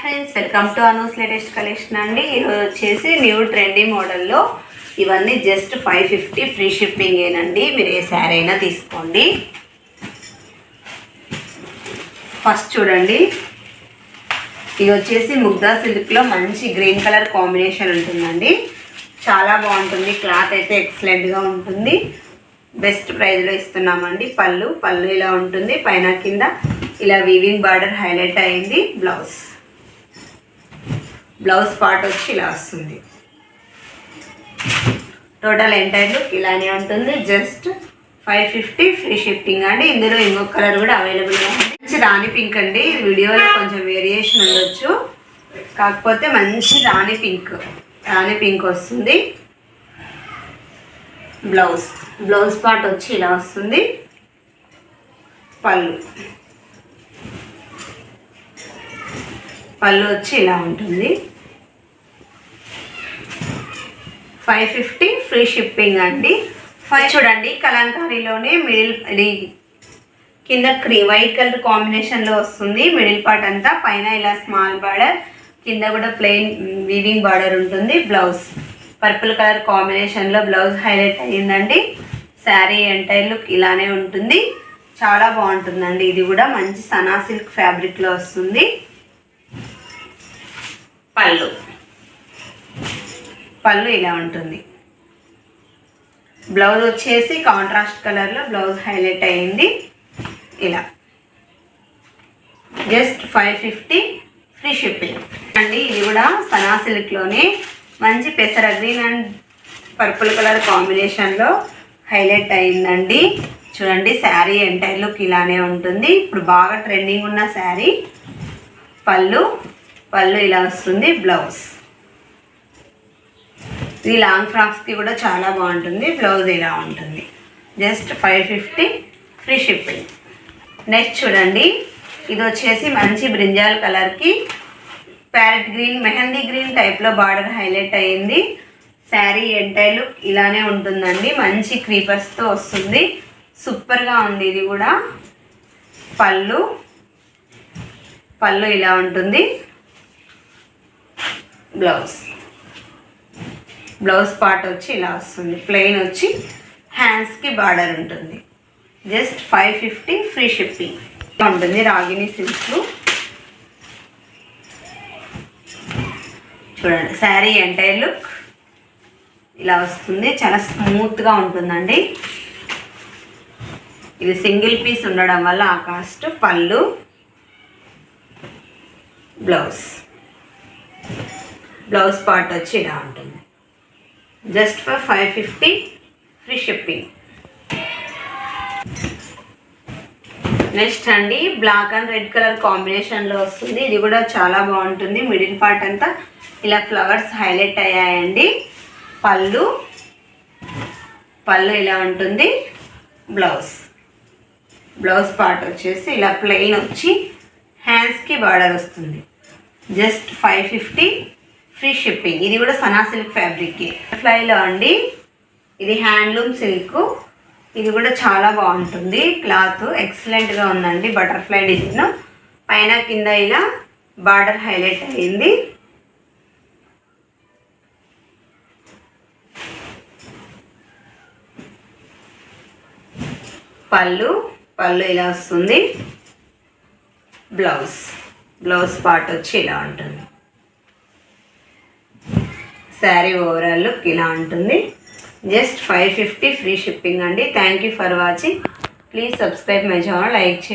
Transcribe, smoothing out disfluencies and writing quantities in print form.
Friends, welcome to Anu's latest collection అండి. ఈరోజు వచ్చేసి న్యూ ట్రెండీ మోడల్లో ఇవన్నీ జస్ట్ 550 ఫ్రీ షిప్పింగ్ ఏనండి. మీరు ఏ శారీ అయినా తీసుకోండి. ఫస్ట్ చూడండి, ఇది వచ్చేసి ముగ్దా సిల్క్లో మంచి గ్రీన్ కలర్ కాంబినేషన్ ఉంటుందండి. చాలా బాగుంటుంది. క్లాత్ అయితే ఎక్సలెంట్గా ఉంటుంది. బెస్ట్ ప్రైస్లో ఇస్తున్నామండి. పళ్ళు ఇలా ఉంటుంది. పైన కింద ఇలా వీవింగ్ బార్డర్ హైలైట్ అయింది. బ్లౌజ్ పార్ట్ వచ్చి ఇలా వస్తుంది. టోటల్ ఎంటైర్ లుక్ ఇలానే ఉంటుంది. జస్ట్ 550 ఫ్రీ షిప్పింగ్ అండి. ఇందులో ఇంకొక కలర్ కూడా అవైలబుల్గా ఉంది. మంచి రాణి పింక్ అండి. వీడియోలో కొంచెం వేరియేషన్ ఉండొచ్చు, కాకపోతే మంచి రాణి పింక్ వస్తుంది. బ్లౌజ్ పార్ట్ వచ్చి ఇలా వస్తుంది. పళ్ళు వచ్చి ఇలా ఉంటుంది. 550 ఫ్రీ షిప్పింగ్ అండి. చూడండి, కలంకారీలోనే మిడిల్ కింద వైట్ కలర్ కాంబినేషన్లో వస్తుంది. మిడిల్ పార్ట్ అంతా, పైన ఇలా స్మాల్ బార్డర్, కింద కూడా ప్లెయిన్ వీవింగ్ బార్డర్ ఉంటుంది. బ్లౌజ్ పర్పుల్ కలర్ కాంబినేషన్లో బ్లౌజ్ హైలైట్ అయ్యిందండి. శారీ ఎంటైర్ లుక్ ఇలానే ఉంటుంది. చాలా బాగుంటుందండి. ఇది కూడా మంచి సనా సిల్క్ ఫ్యాబ్రిక్లో వస్తుంది. పళ్ళు ఇలా ఉంటుంది. బ్లౌజ్ వచ్చేసి కాంట్రాస్ట్ కలర్లో బ్లౌజ్ హైలైట్ అయ్యింది. ఇలా జస్ట్ 550 ఫ్రీ షిప్పింగ్ అండి. ఇది కూడా సనా సిల్క్లోనే మంచి పెసర గ్రీన్ అండ్ పర్పుల్ కలర్ కాంబినేషన్లో హైలైట్ అయిందండి. చూడండి, శారీ ఎంటైర్ లుక్ ఇలానే ఉంటుంది. ఇప్పుడు బాగా ట్రెండింగ్ ఉన్న శారీ. పళ్ళు ఇలా వస్తుంది. బ్లౌజ్ ఇది లాంగ్ ఫ్రాక్స్కి కూడా చాలా బాగుంటుంది. బ్లౌజ్ ఇలా ఉంటుంది. Just 550 free shipping. నెక్స్ట్ చూడండి, ఇది వచ్చేసి మంచి బ్రింజాల్ కలర్కి ప్యారెట్ గ్రీన్, మెహందీ గ్రీన్ టైప్లో బార్డర్ హైలైట్ అయ్యింది. శారీ ఎంటైర్ లుక్ ఇలానే ఉంటుందండి. మంచి క్రీపర్స్తో వస్తుంది. సూపర్గా ఉంది. ఇది కూడా పళ్ళు ఇలా ఉంటుంది. బ్లౌజ్ పార్ట్ వచ్చి ఇలా వస్తుంది. ప్లెయిన్ వచ్చి హ్యాండ్స్కి బార్డర్ ఉంటుంది. జస్ట్ 550 ఫ్రీ షిప్పింగ్ ఉంటుంది. రాగిణి సిల్క్ చూడండి, శారీ ఎంటైర్ లుక్ ఇలా వస్తుంది. చాలా స్మూత్గా ఉంటుందండి. ఇది సింగిల్ పీస్ ఉండడం వల్ల ఆ కాస్ట్. బ్లౌజ్ పార్ట్ వచ్చి ఇలా ఉంటుంది. Just for 550 free shipping. Next అండి, బ్లాక్ అండ్ రెడ్ కలర్ కాంబినేషన్లో వస్తుంది. ఇది కూడా చాలా బాగుంటుంది. మిడిల్ పార్ట్ అంతా ఇలా ఫ్లవర్స్ హైలైట్ అయ్యాయండి. పళ్ళు ఇలా ఉంటుంది. బ్లౌజ్ పార్ట్ వచ్చేసి ఇలా ప్లెయిన్ వచ్చి హ్యాండ్స్కి బార్డర్ వస్తుంది. Just 550 free shipping. ఇది కూడా సనా సిల్క్ ఫ్యాబ్రిక్ బటర్ఫ్లైలో అండి. ఇది హ్యాండ్లూమ్ సిల్క్. ఇది కూడా చాలా బాగుంటుంది. క్లాత్ ఎక్సలెంట్గా ఉందండి. బటర్ఫ్లై డిజైన్, పైన కింద ఇలా బార్డర్ హైలైట్ అయ్యింది. పళ్ళు ఇలా వస్తుంది. బ్లౌజ్ పార్ట్ వచ్చి ఇలా ఉంటుంది. శారీ ఓవరాల్ లుక్ ఇలా ఉంటుంది. జస్ట్ 550 ఫ్రీ షిప్పింగ్ అండి. Thank you for watching. Please subscribe my channel, like చేయండి.